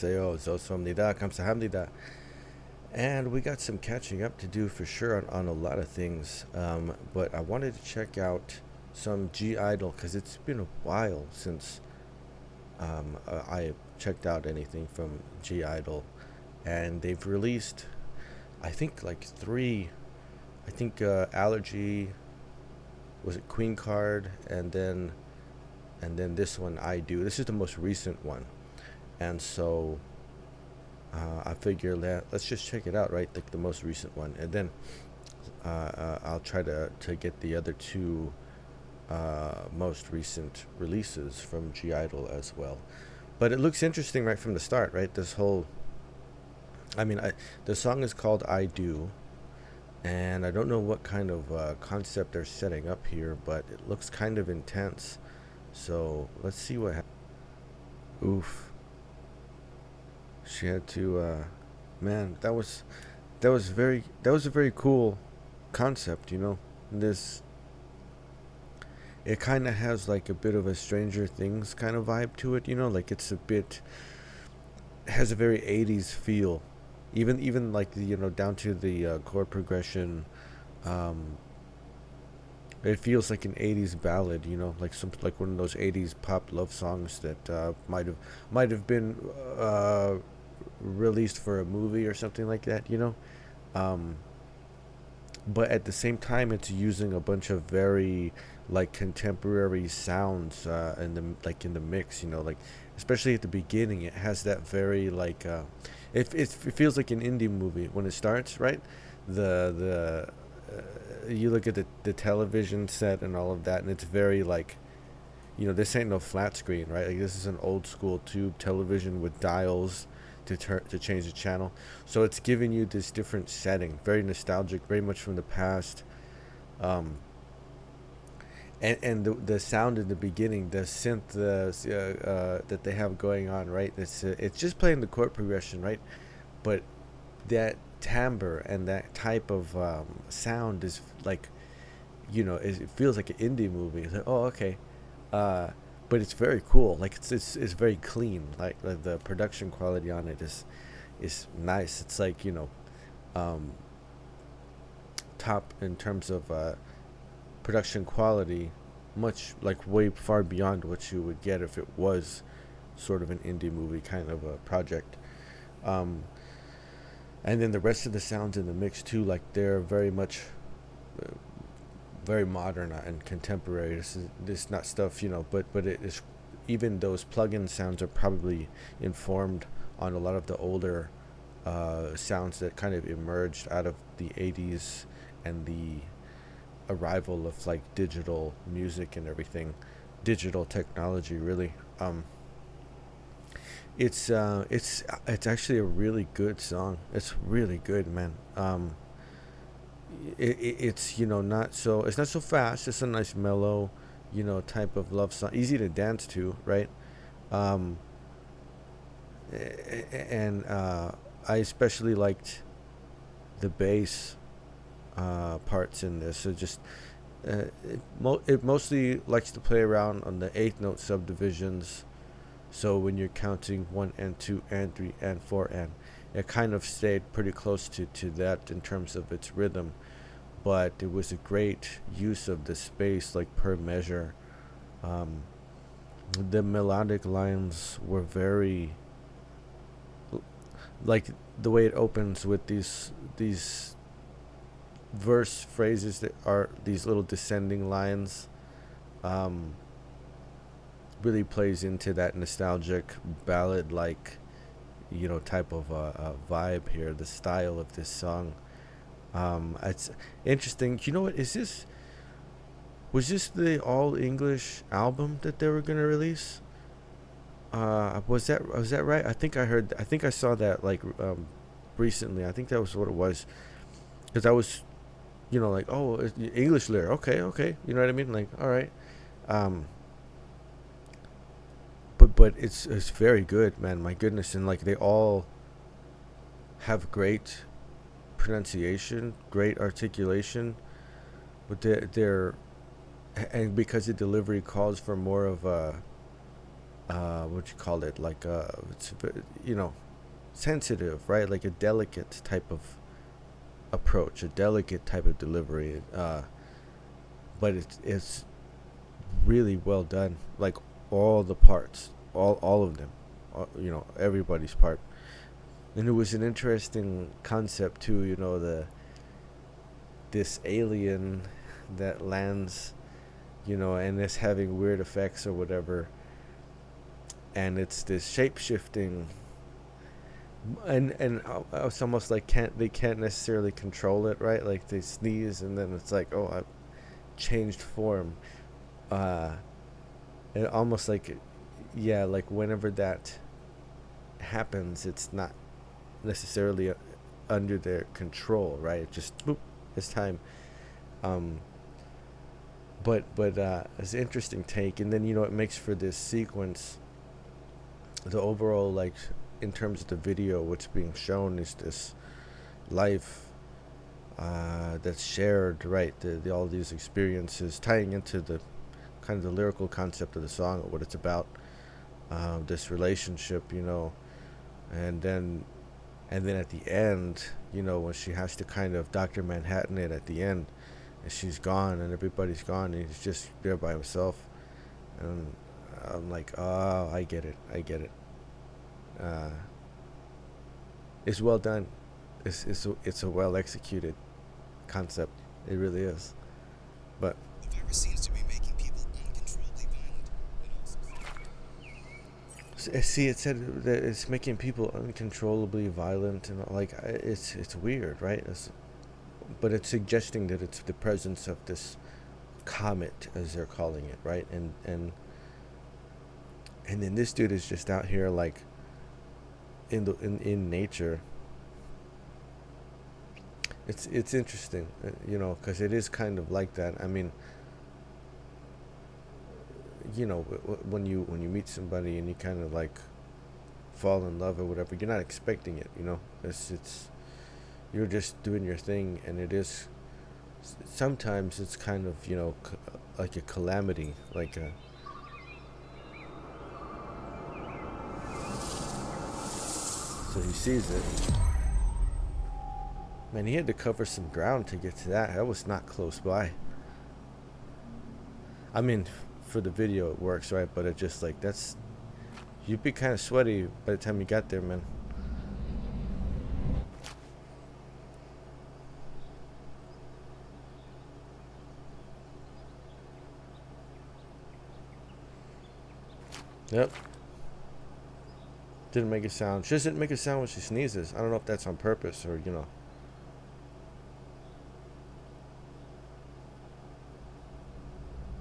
여보세요, 좋습니다, 감사합니다. And we got some catching up to do for sure on a lot of things. But I wanted to check out some I-DLE because it's been a while since I checked out anything from I-DLE. And they've released, I think, like three. I think Allergy, was it Queen Card, and then this one, I Do. This is the most recent one. And so I figure let's just check it out, right? Like the most recent one, and then I'll try to get the other two most recent releases from I-DLE as well. But it looks interesting right from the start, right? This whole, the song is called I Do, and I don't know what kind of concept they're setting up here, but it looks kind of intense. So let's see what happens. Oof. She had to, man, that was a very cool concept, you know. It kind of has like a bit of a Stranger Things kind of vibe to it, you know, like it has a very 80s feel, even like the, down to the chord progression. It feels like an 80s ballad, you know, like like one of those 80s pop love songs that might have been released for a movie or something like that, you know. But at the same time, it's using a bunch of very like contemporary sounds in the mix, you know, like especially at the beginning, it has that very like it feels like an indie movie when it starts, right? The you look at the television set and all of that, and it's very like, this ain't no flat screen, right? Like this is an old school tube television with dials to change the channel. So it's giving you this different setting, very nostalgic, very much from the past. And the sound in the beginning, the synth that they have going on, right? It's just playing the chord progression, right? But that timbre and that type of sound is like, it feels like an indie movie. It's like, oh, okay. But it's very cool. Like it's very clean. Like the production quality on it is nice. It's like, top in terms of production quality, much like way far beyond what you would get if it was sort of an indie movie kind of a project. And then the rest of the sounds in the mix too, like they're very much very modern and contemporary. This is not stuff, but it is, even those plug-in sounds are probably informed on a lot of the older sounds that kind of emerged out of the 80s and the arrival of like digital music and everything, digital technology really. It's actually a really good song. It's really good, man. It's not so fast. It's a nice mellow, type of love song, easy to dance to, right? And I especially liked the bass parts in this. So just it mostly likes to play around on the 8th note subdivisions. So when you're counting 1 and 2 and 3 and 4, and it kind of stayed pretty close to that in terms of its rhythm, but it was a great use of the space, like per measure. The melodic lines were very, like the way it opens with these verse phrases that are these little descending lines, really plays into that nostalgic ballad like, type of vibe here, the style of this song. It's interesting. You know what, was this the all English album that they were gonna release? Was that right? I think I saw that like recently. I think that was what it was, because I was, like, oh, English lyric, okay, you know what I mean, like, all right. But it's very good, man. My goodness. And like they all have great pronunciation, great articulation, but they're and because the delivery calls for more of a what you call it, like it's you know, sensitive, right? Like a delicate type of approach, a delicate type of delivery, but it's really well done, like all the parts, all of them, you know, everybody's part. And it was an interesting concept too, you know, this alien that lands, you know, and it's having weird effects or whatever, and it's this shape shifting, and it's almost like they can't necessarily control it, right? Like they sneeze and then it's like, oh, I've changed form. And almost like, yeah, like whenever that happens, it's not necessarily under their control, right? It just boop, it's time. But it's an interesting take, and then, you know, it makes for this sequence. The overall, like, in terms of the video, what's being shown is this life that's shared, right? All these experiences tying into the kind of the lyrical concept of the song, or what it's about, this relationship, you know, and then at the end, you know, when she has to kind of Dr. Manhattan it at the end, and she's gone and everybody's gone and he's just there by himself, and I'm like, oh, I get it. It's well done. It's a well executed concept. It really is. But the virus seems to be making people uncontrollably violent. see, it said that it's making people uncontrollably violent, and like it's weird, right? But it's suggesting that it's the presence of this comet, as they're calling it, right? And then this dude is just out here, like, in nature. It's interesting, you know, because it is kind of like that. I mean, you know, when you meet somebody and you kind of like fall in love or whatever, you're not expecting it, you know. It's you're just doing your thing, and it is sometimes it's kind of, you know, like a calamity, like a. So he sees it. Man, he had to cover some ground to get to that. That was not close by. I mean, for the video it works, right? But it just, like, that's... You'd be kind of sweaty by the time you got there, man. Yep. Didn't make a sound. She doesn't make a sound when she sneezes. I don't know if that's on purpose or, you know.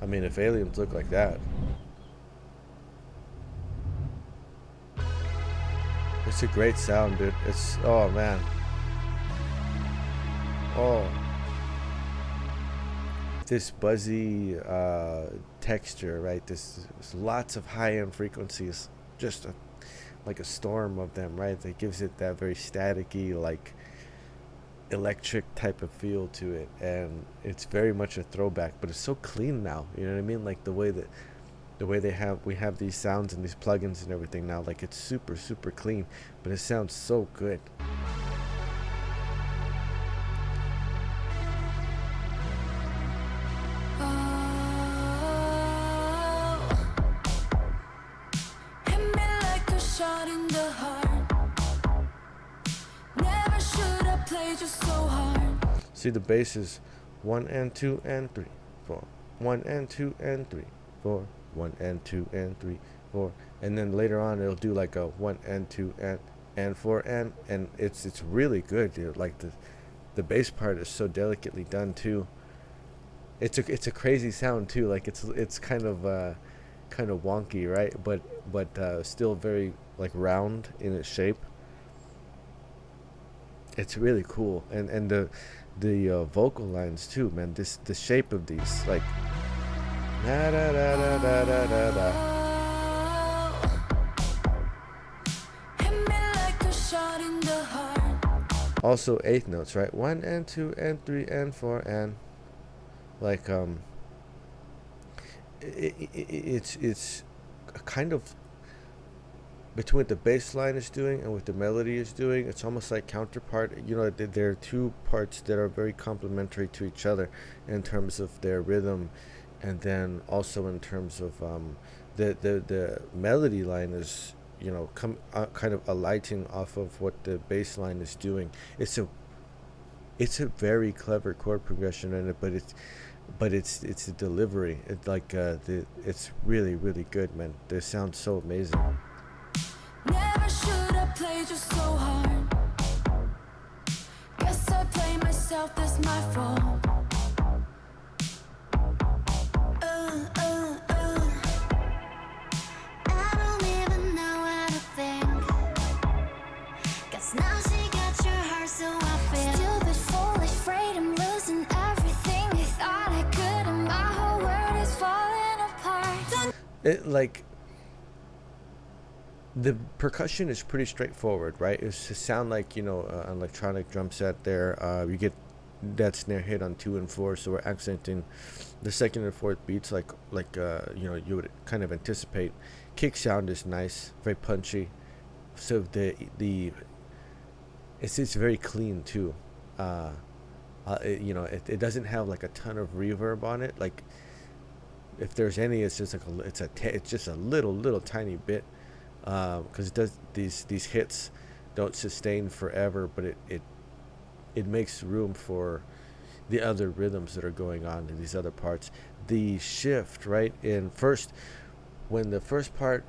I mean, if aliens look like that. It's a great sound, dude. It's, oh man. Oh. This buzzy texture, right? There's lots of high-end frequencies. Just like a storm of them, right? That gives it that very staticky, like, electric type of feel to it, and it's very much a throwback, but it's so clean now, you know what I mean? Like the way we have these sounds and these plugins and everything now, like it's super clean, but it sounds so good. See, the bass is 1 and 2 and 3 4, 1 and 2 and 3 4, 1 and 2 and 3 4, and then later on it'll do like a 1 and 2 and 4 and it's really good, dude. Like the bass part is so delicately done too. It's a crazy sound too. Like it's kind of wonky, right? But still very like round in its shape. It's really cool, and the vocal lines too, man. The shape of these, like da da da da da da da da. Also eighth notes, right? 1 and 2 and 3 and 4 and like it's a kind of between what the bass line is doing and what the melody is doing, it's almost like counterpart. You know, there are two parts that are very complementary to each other in terms of their rhythm, and then also in terms of the melody line is, you know, kind of alighting off of what the bass line is doing. It's a very clever chord progression in it, but it's the delivery. It's like it's really really good, man. This sounds so amazing. Never should have played you so hard. Guess I play myself, that's my fault. I don't even know how to think. Guess now she got your heart, so I feel stupid, foolish, afraid I'm losing everything. I thought I could, and my whole world is falling apart. It like the percussion is pretty straightforward, right? It's to sound like, you know, an electronic drum set there. You get that snare hit on 2 and 4, so we're accenting the second and fourth beats like you know, you would kind of anticipate. Kick sound is nice, very punchy. So it's very clean too. You know, it doesn't have like a ton of reverb on it. Like if there's any, it's just like it's just a little tiny bit. Because it does these hits don't sustain forever, but it makes room for the other rhythms that are going on in these other parts. The shift, right, in first, when the first part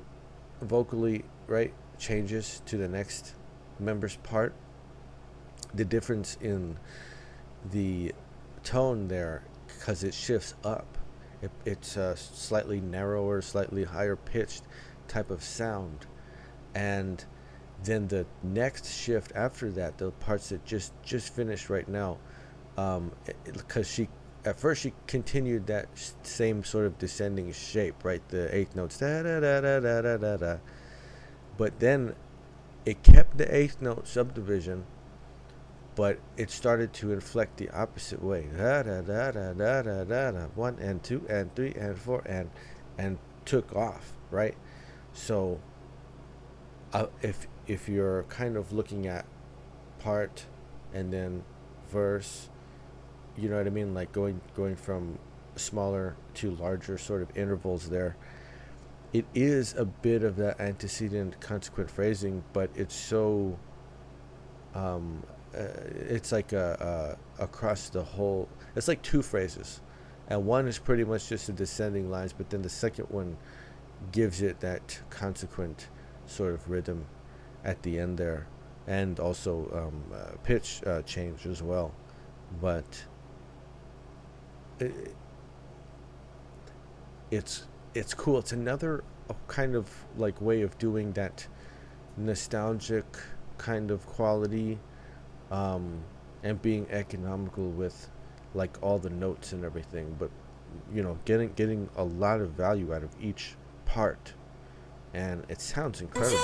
vocally, right, changes to the next member's part, the difference in the tone there, because it shifts up, it's a slightly narrower, slightly higher pitched type of sound. And then the next shift after that, the parts that just finished right now, because she at first she continued that same sort of descending shape, right, the eighth notes, da da da da da da da da, but then it kept the eighth note subdivision, but it started to inflect the opposite way, da da da da da da da da, 1 and 2 and 3 and 4 and took off, right? So if you're kind of looking at part and then verse, you know what I mean, like going from smaller to larger sort of intervals there, it is a bit of that antecedent consequent phrasing, but it's so it's like across the whole, it's like two phrases, and one is pretty much just the descending lines, but then the second one gives it that consequent sort of rhythm at the end there, and also pitch change as well. But it's cool. It's another kind of like way of doing that nostalgic kind of quality, and being economical with like all the notes and everything, but you know, getting a lot of value out of each part, and it sounds incredible.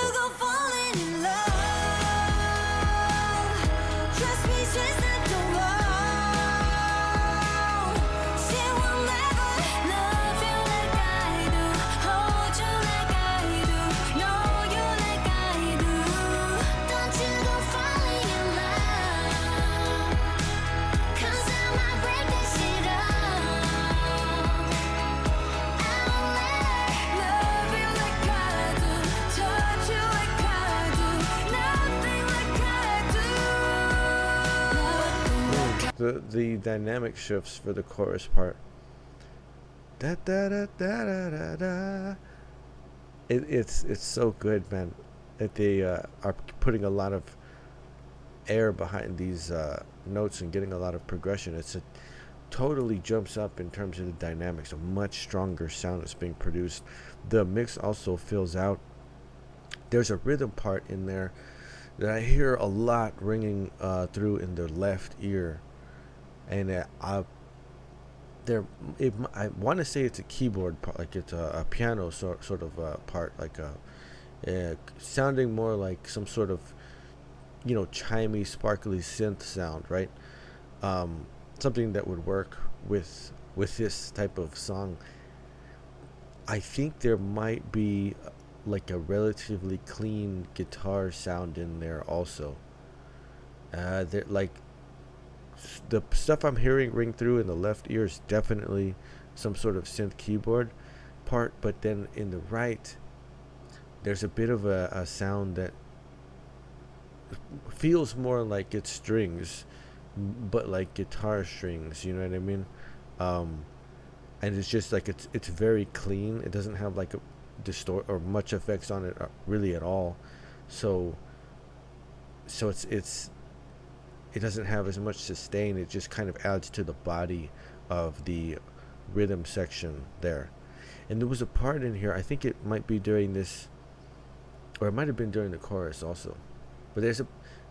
The dynamic shifts for the chorus part. Da da da da da da da. It's so good, man. That they are putting a lot of air behind these notes and getting a lot of progression. It totally jumps up in terms of the dynamics. A much stronger sound is being produced. The mix also fills out. There's a rhythm part in there that I hear a lot ringing through in the left ear. And I want to say it's a keyboard part, like it's a piano sort of part, like sounding more like some sort of, you know, chimey, sparkly synth sound, right? Something that would work with this type of song. I think there might be like a relatively clean guitar sound in there also. Like the stuff I'm hearing ring through in the left ear is definitely some sort of synth keyboard part, but then in the right there's a bit of a sound that feels more like it's strings, but like guitar strings, you know what I mean? And it's just like it's very clean. It doesn't have like a distort or much effects on it really at all. So it doesn't have as much sustain. It just kind of adds to the body of the rhythm section there. And there was a part in here, I think it might be during this, or it might have been during the chorus also, but there's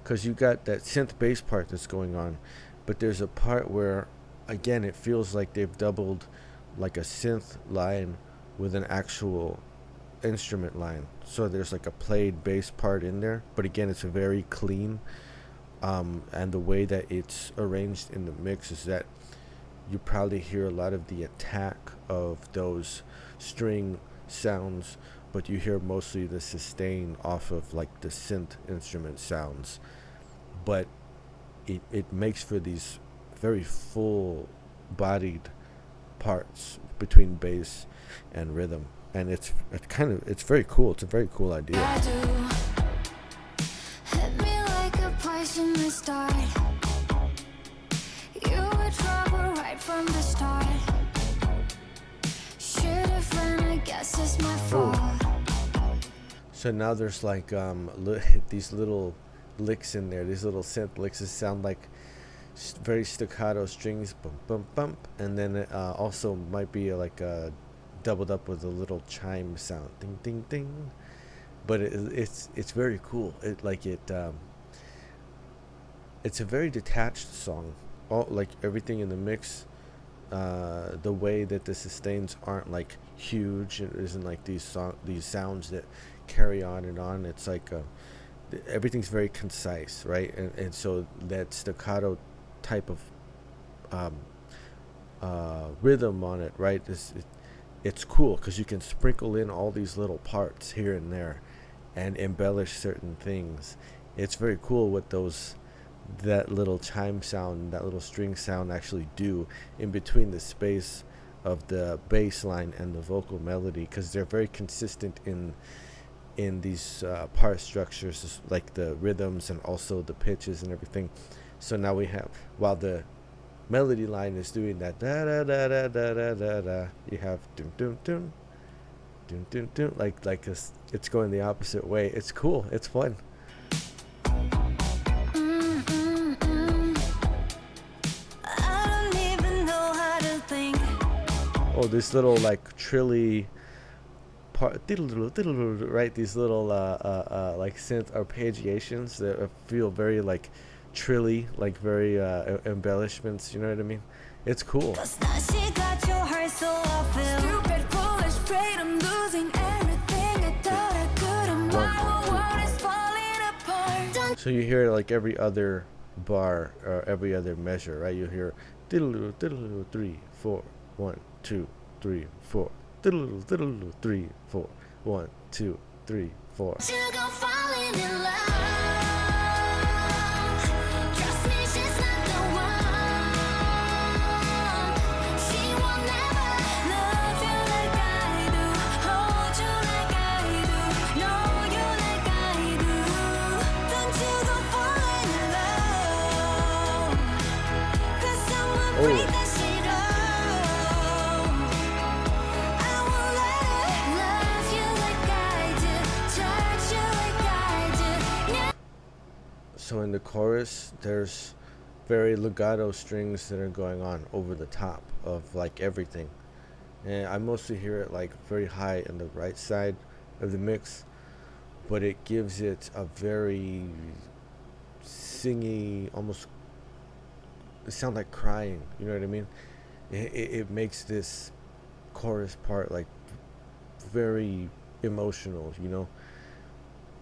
because you got that synth bass part that's going on, but there's a part where again it feels like they've doubled like a synth line with an actual instrument line. So there's like a played bass part in there, but again it's very clean. And the way that it's arranged in the mix is that you probably hear a lot of the attack of those string sounds, but you hear mostly the sustain off of like the synth instrument sounds. But it makes for these very full bodied parts between bass and rhythm, and it's very cool. It's a very cool idea. In the start, you were trouble right from the start. Should've run, I guess it's my fault. So now there's like these little licks in there. These little synth licks that sound like very staccato strings, bump bump bump, and then it also might be like doubled up with a little chime sound, ding ding ding. But it's very cool. It's a very detached song. All like everything in the mix, the way that the sustains aren't like huge. It isn't like these sounds that carry on and on. It's like everything's very concise, right? And so that staccato type of rhythm on it, right? It's cool because you can sprinkle in all these little parts here and there and embellish certain things. It's very cool what that little chime sound, that little string sound actually do in between the space of the bass line and the vocal melody, because they're very consistent in these part structures, like the rhythms and also the pitches and everything. So now we have, while the melody line is doing that da da da da da da da da, you have dum dum dum dum dum dum, like it's going the opposite way. It's cool. It's fun. Oh, this little like trilly part, right? These little like synth arpeggiations that feel very like trilly, like very embellishments. You know what I mean? It's cool. So you hear like every other bar or every other measure, right? You hear diddle diddle 3 4 1 2 3 4 diddle diddle 3 4 1 2 3 4. So in the chorus, there's very legato strings that are going on over the top of like everything, and I mostly hear it like very high in the right side of the mix, but it gives it a very singy, almost, it sounds like crying, you know what I mean? It makes this chorus part like very emotional, you know,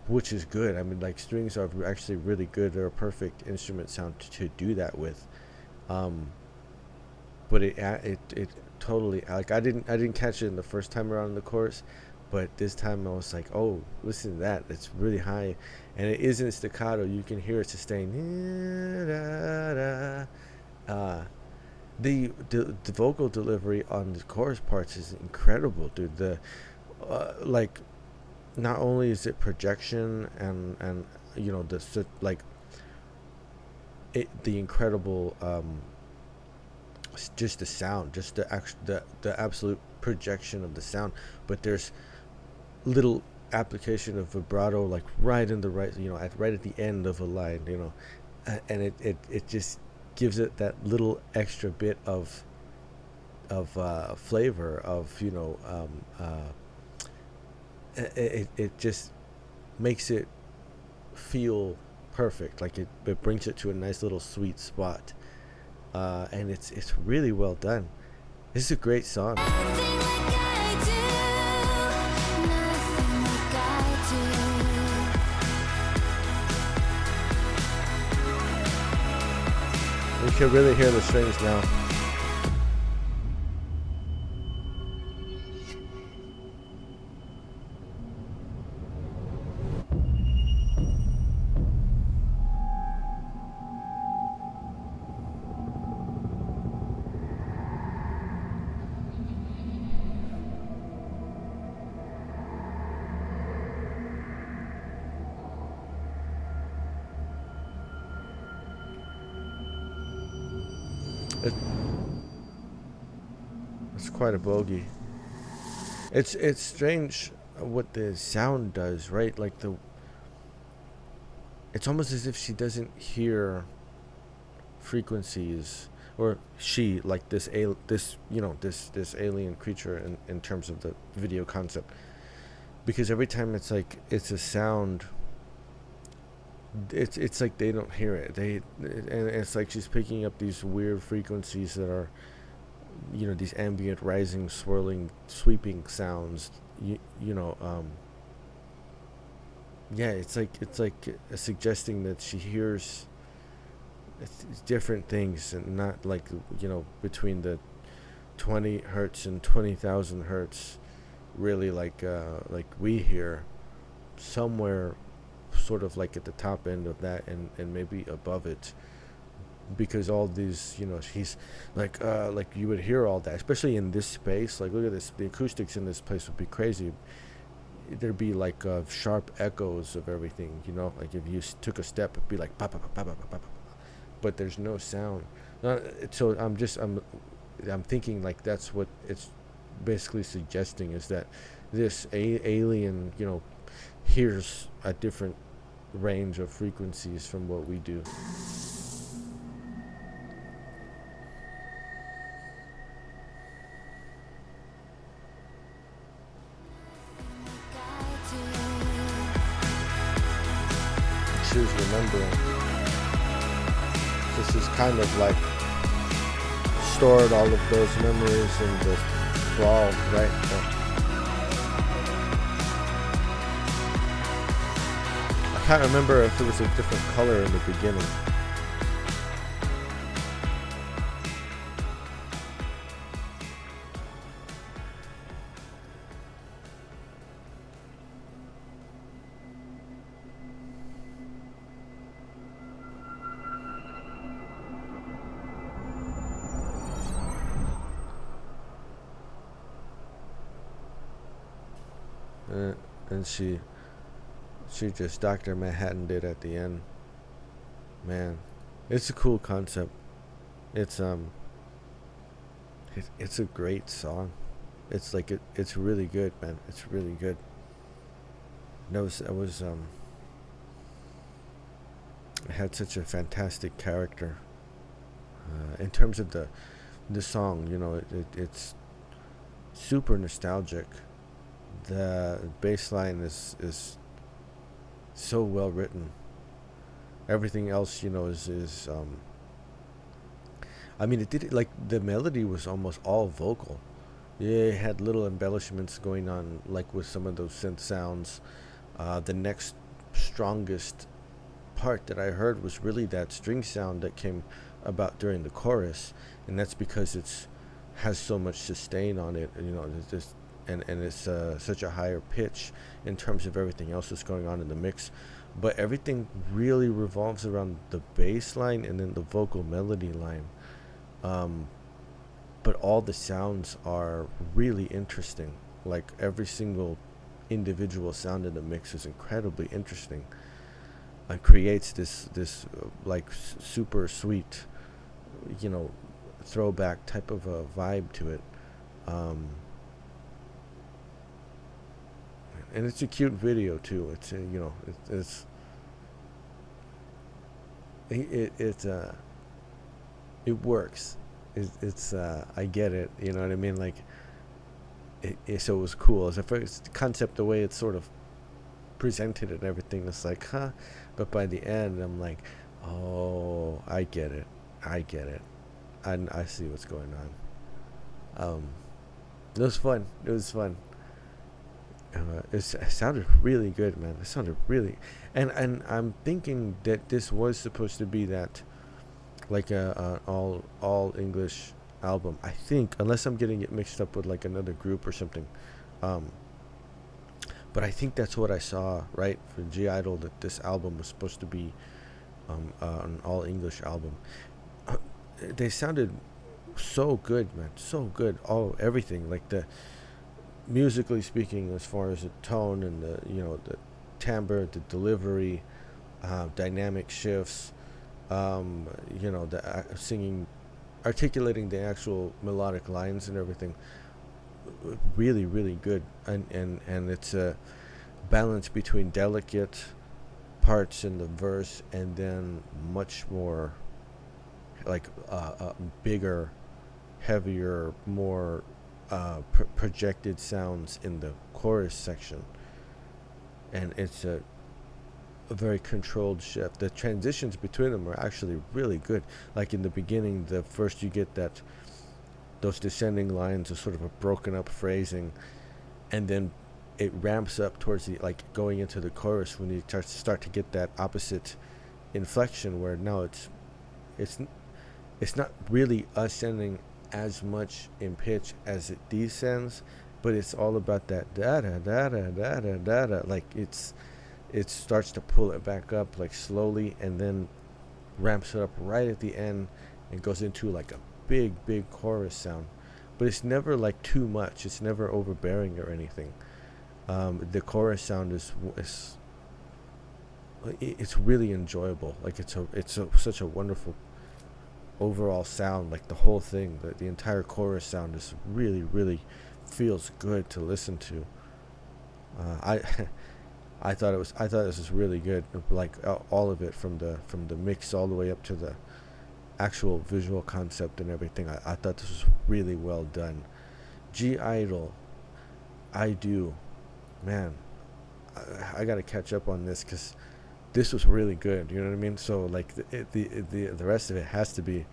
which is good. I mean, like, strings are actually really good. They're a perfect instrument sound to do that with. But it totally, like, I didn't catch it in the first time around in the chorus, but this time I was like, oh, listen to that, it's really high, and it isn't staccato. You can hear it sustained. The vocal delivery on the chorus parts is incredible, dude. The like, not only is it projection and you know, like the incredible just the sound, just the absolute projection of the sound, but there's little application of vibrato, like right in the right, you know, right at the end of a line, you know, and it just gives it that little extra bit of flavor of, you know, it just makes it feel perfect. Like it brings it to a nice little sweet spot, and it's really well done. This is a great song. Nothing like I do. Nothing like I You can really hear the strings now. It's quite a bogey. It's strange what the sound does, right? Like it's almost as if she doesn't hear frequencies, or she, like this you know, this alien creature in terms of the video concept, because every time it's like it's a sound, it's like they don't hear it. And it's like she's picking up these weird frequencies that are, you know, these ambient, rising, swirling, sweeping sounds. You know, yeah, it's like suggesting that she hears different things, and not like, you know, between the 20 hertz and 20,000 hertz, really like we hear, somewhere sort of like at the top end of that, and maybe above it, because all these, you know, he's like you would hear all that, especially in this space. Like, look at this, the acoustics in this place would be crazy. There'd be like sharp echoes of everything, you know, like if you took a step, it'd be like pa pa pa pa pa pa pa, but there's no sound. So I'm thinking like that's what it's basically suggesting, is that this alien, you know, hears a different range of frequencies from what we do. She was remembering. This is kind of like stored all of those memories in the ball, right? I can't remember if it was a different color in the beginning. And she just Dr. Manhattan did at the end. Man, it's a cool concept. It's it's a great song. It's like it's really good, man. It's really good. It had such a fantastic character. In terms of the song, you know, it's super nostalgic. The bass line is so well written. Everything else, you know, is I mean, it did, like, the melody was almost all vocal. Yeah, it had little embellishments going on, like with some of those synth sounds. The next strongest part that I heard was really that string sound that came about during the chorus, and that's because it's has so much sustain on it. You know, and it's such a higher pitch in terms of everything else that's going on in the mix, but everything really revolves around the bass line and then the vocal melody line. But all the sounds are really interesting. Like every single individual sound in the mix is incredibly interesting and creates this like super sweet, you know, throwback type of a vibe to it. And it's a cute video too. It's you know, it works. It's I get it. You know what I mean? Like so it was cool. As a first concept, the way it's sort of presented and everything, it's like, huh. But by the end, I'm like, oh, I get it. I see what's going on. It was fun. It sounded really good, man. It sounded really, and I'm thinking that this was supposed to be that, like a all English album. I think, unless I'm getting it mixed up with like another group or something. But I think that's what I saw, right, for G-I-DLE, that this album was supposed to be an all English album. They sounded so good, man, so good. Everything, like the musically speaking, as far as the tone and the, you know, the timbre, the delivery, dynamic shifts, you know, the singing, articulating the actual melodic lines and everything, really, really good. And it's a balance between delicate parts in the verse and then much more like bigger, heavier, more projected sounds in the chorus section. And it's a very controlled shift. The transitions between them are actually really good. Like in the beginning, the first you get those descending lines of sort of a broken up phrasing, and then it ramps up towards the, like, going into the chorus when you start to get that opposite inflection where now it's not really ascending as much in pitch as it descends, but it's all about that da da da da da da da da. Like it starts to pull it back up like slowly, and then ramps it up right at the end and goes into like a big chorus sound. But it's never like too much. It's never overbearing or anything. The chorus sound it's really enjoyable. Like it's such a wonderful overall sound. Like the whole thing, the entire chorus sound is really feels good to listen to. I thought this was really good. Like all of it, from the mix all the way up to the actual visual concept and everything. I thought this was really well done. G-I-DLE, I do, man. I gotta catch up on this because this was really good. You know what I mean? So like the rest of it has to be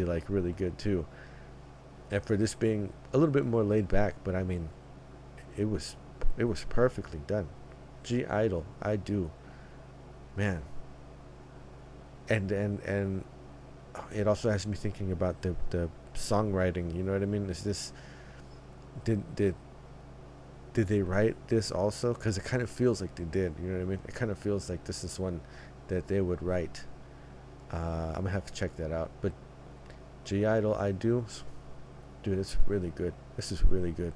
like really good too. And for this being a little bit more laid back, but I mean, it was perfectly done. G-I-DLE, I do, man. And it also has me thinking about the songwriting. You know what I mean? Is this did they write this also? Because it kind of feels like they did. You know what I mean? It kind of feels like this is one that they would write. I'm gonna have to check that out. But G-I-DLE, I do, dude, it's really good. This is really good.